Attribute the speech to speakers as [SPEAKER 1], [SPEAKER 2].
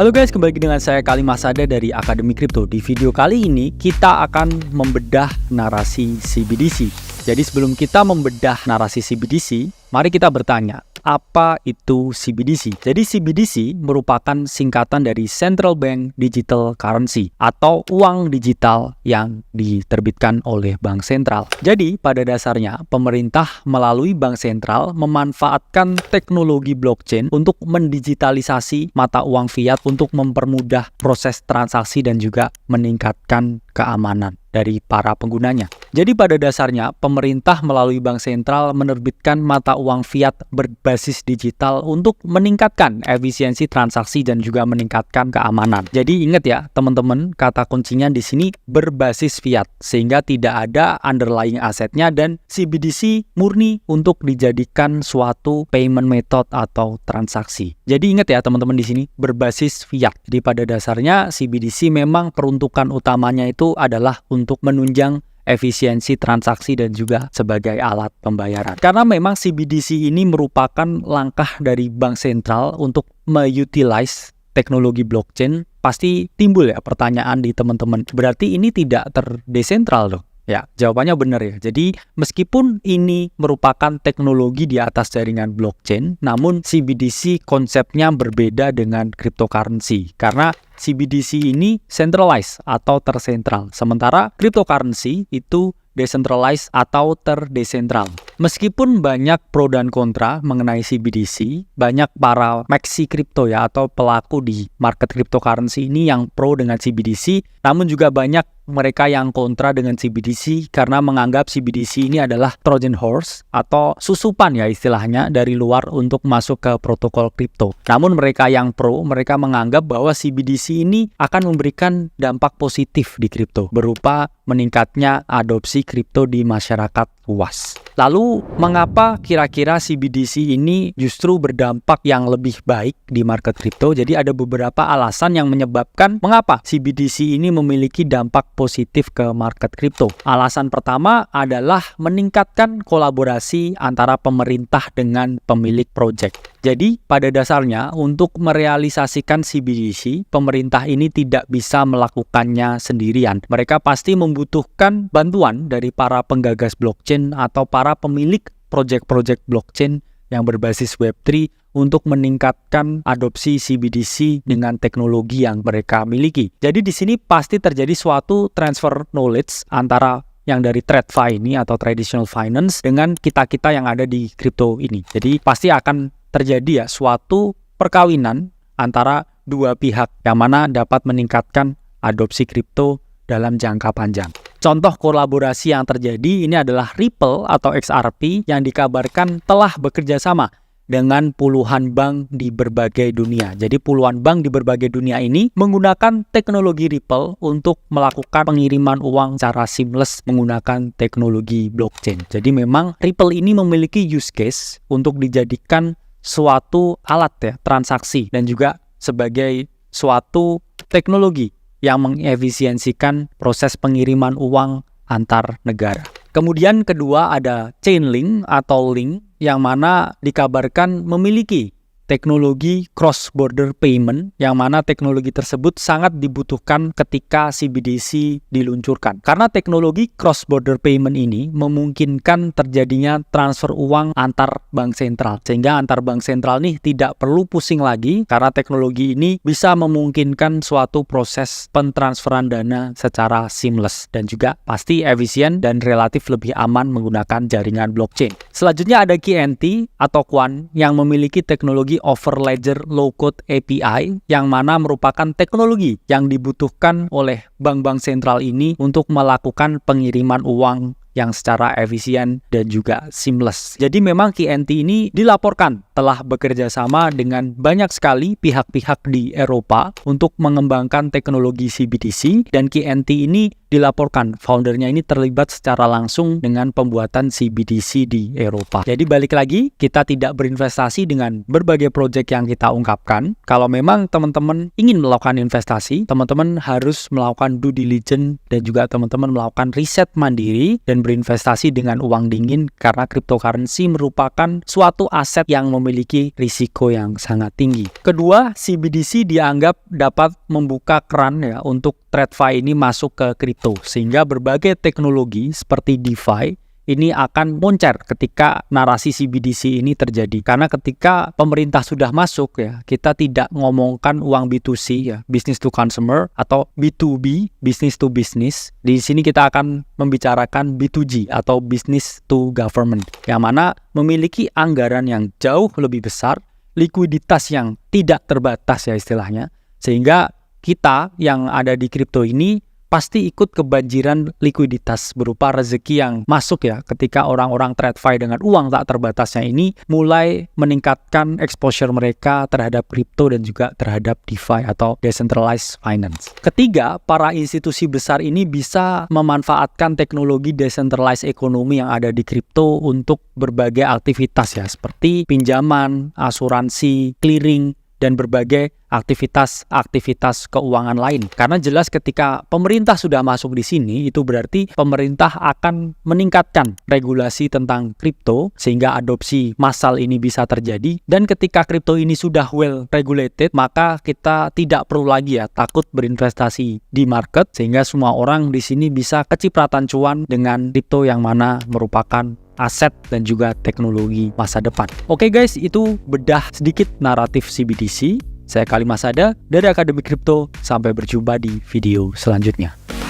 [SPEAKER 1] Halo guys, kembali dengan saya Kali Masada dari Akademi Kripto. Di video kali ini kita akan membedah narasi CBDC. Jadi sebelum kita membedah narasi CBDC, mari kita bertanya, apa itu CBDC? Jadi CBDC merupakan singkatan dari Central Bank Digital Currency atau uang digital yang diterbitkan oleh bank sentral. Jadi pada dasarnya pemerintah melalui bank sentral memanfaatkan teknologi blockchain untuk mendigitalisasi mata uang fiat untuk mempermudah proses transaksi dan juga meningkatkan keamanan dari para penggunanya. Jadi pada dasarnya pemerintah melalui bank sentral menerbitkan mata uang fiat berbasis digital untuk meningkatkan efisiensi transaksi dan juga meningkatkan keamanan. Jadi ingat ya teman-teman, kata kuncinya di sini berbasis fiat sehingga tidak ada underlying asetnya dan CBDC murni untuk dijadikan suatu payment method atau transaksi. Jadi ingat ya teman-teman, di sini berbasis fiat. Jadi pada dasarnya CBDC memang peruntukan utamanya itu adalah untuk menunjang efisiensi transaksi dan juga sebagai alat pembayaran. Karena memang CBDC ini merupakan langkah dari bank sentral untuk mengutilize teknologi blockchain, pasti timbul ya pertanyaan di teman-teman. Berarti ini tidak terdesentral loh. Ya, jawabannya benar ya. Jadi meskipun ini merupakan teknologi di atas jaringan blockchain, namun CBDC konsepnya berbeda dengan cryptocurrency. Karena CBDC ini centralized atau tersentral, sementara cryptocurrency itu decentralized atau terdesentral. Meskipun banyak pro dan kontra mengenai CBDC, banyak para maxi crypto ya atau pelaku di market cryptocurrency ini yang pro dengan CBDC, namun juga banyak mereka yang kontra dengan CBDC karena menganggap CBDC ini adalah Trojan horse atau susupan ya istilahnya dari luar untuk masuk ke protokol kripto. Namun mereka yang pro, mereka menganggap bahwa CBDC ini akan memberikan dampak positif di kripto berupa meningkatnya adopsi kripto di masyarakat luas. Lalu mengapa kira-kira CBDC ini justru berdampak yang lebih baik di market kripto? Jadi ada beberapa alasan yang menyebabkan mengapa CBDC ini memiliki dampak positif ke market kripto. Alasan pertama adalah meningkatkan kolaborasi antara pemerintah dengan pemilik project. Jadi pada dasarnya untuk merealisasikan CBDC, pemerintah ini tidak bisa melakukannya sendirian. Mereka pasti membutuhkan bantuan dari para penggagas blockchain atau para pemilik project-project blockchain yang berbasis Web3 untuk meningkatkan adopsi CBDC dengan teknologi yang mereka miliki. Jadi di sini pasti terjadi suatu transfer knowledge antara yang dari TradFi ini atau traditional finance dengan kita-kita yang ada di kripto ini. Jadi pasti akan terjadi ya suatu perkawinan antara dua pihak yang mana dapat meningkatkan adopsi kripto dalam jangka panjang. Contoh kolaborasi yang terjadi ini adalah Ripple atau XRP yang dikabarkan telah bekerja sama dengan puluhan bank di berbagai dunia. Jadi puluhan bank di berbagai dunia ini menggunakan teknologi Ripple untuk melakukan pengiriman uang secara seamless menggunakan teknologi blockchain. Jadi memang Ripple ini memiliki use case untuk dijadikan suatu alat ya, transaksi dan juga sebagai suatu teknologi yang mengefisiensikan proses pengiriman uang antar negara. Kemudian kedua ada Chainlink atau Link yang mana dikabarkan memiliki teknologi cross-border payment yang mana teknologi tersebut sangat dibutuhkan ketika CBDC diluncurkan. Karena teknologi cross-border payment ini memungkinkan terjadinya transfer uang antar bank sentral. Sehingga antar bank sentral nih tidak perlu pusing lagi karena teknologi ini bisa memungkinkan suatu proses pentransferan dana secara seamless dan juga pasti efisien dan relatif lebih aman menggunakan jaringan blockchain. Selanjutnya ada KNT atau Quan yang memiliki teknologi over ledger low code API yang mana merupakan teknologi yang dibutuhkan oleh bank-bank sentral ini untuk melakukan pengiriman uang yang secara efisien dan juga seamless. Jadi memang KNT ini dilaporkan telah bekerja sama dengan banyak sekali pihak-pihak di Eropa untuk mengembangkan teknologi CBDC dan KNT ini dilaporkan foundernya ini terlibat secara langsung dengan pembuatan CBDC di Eropa. Jadi balik lagi, kita tidak berinvestasi dengan berbagai proyek yang kita ungkapkan. Kalau memang teman-teman ingin melakukan investasi, teman-teman harus melakukan due diligence dan juga teman-teman melakukan riset mandiri dan berinvestasi dengan uang dingin karena cryptocurrency merupakan suatu aset yang memiliki memiliki risiko yang sangat tinggi. Kedua, CBDC dianggap dapat membuka keran ya untuk TradFi ini masuk ke kripto, sehingga berbagai teknologi seperti DeFi ini akan moncer ketika narasi CBDC ini terjadi. Karena ketika pemerintah sudah masuk ya, kita tidak ngomongkan uang B2C ya, business to consumer, atau B2B, business to business. Di sini kita akan membicarakan B2G atau business to government, yang mana memiliki anggaran yang jauh lebih besar, likuiditas yang tidak terbatas ya istilahnya, sehingga kita yang ada di kripto ini pasti ikut kebanjiran likuiditas berupa rezeki yang masuk ya ketika orang-orang TradFi dengan uang tak terbatasnya ini mulai meningkatkan exposure mereka terhadap kripto dan juga terhadap DeFi atau decentralized finance. Ketiga, para institusi besar ini bisa memanfaatkan teknologi decentralized economy yang ada di kripto untuk berbagai aktivitas ya, seperti pinjaman, asuransi, clearing, dan berbagai aktivitas keuangan lain. Karena jelas ketika pemerintah sudah masuk di sini, itu berarti pemerintah akan meningkatkan regulasi tentang kripto sehingga adopsi massal ini bisa terjadi. Dan ketika kripto ini sudah well regulated, maka kita tidak perlu lagi ya takut berinvestasi di market, sehingga semua orang di sini bisa kecipratan cuan dengan kripto yang mana merupakan aset dan juga teknologi masa depan. Oke guys, itu bedah sedikit naratif CBDC. Saya Kali Masada dari Akademi Kripto. Sampai berjumpa di video selanjutnya.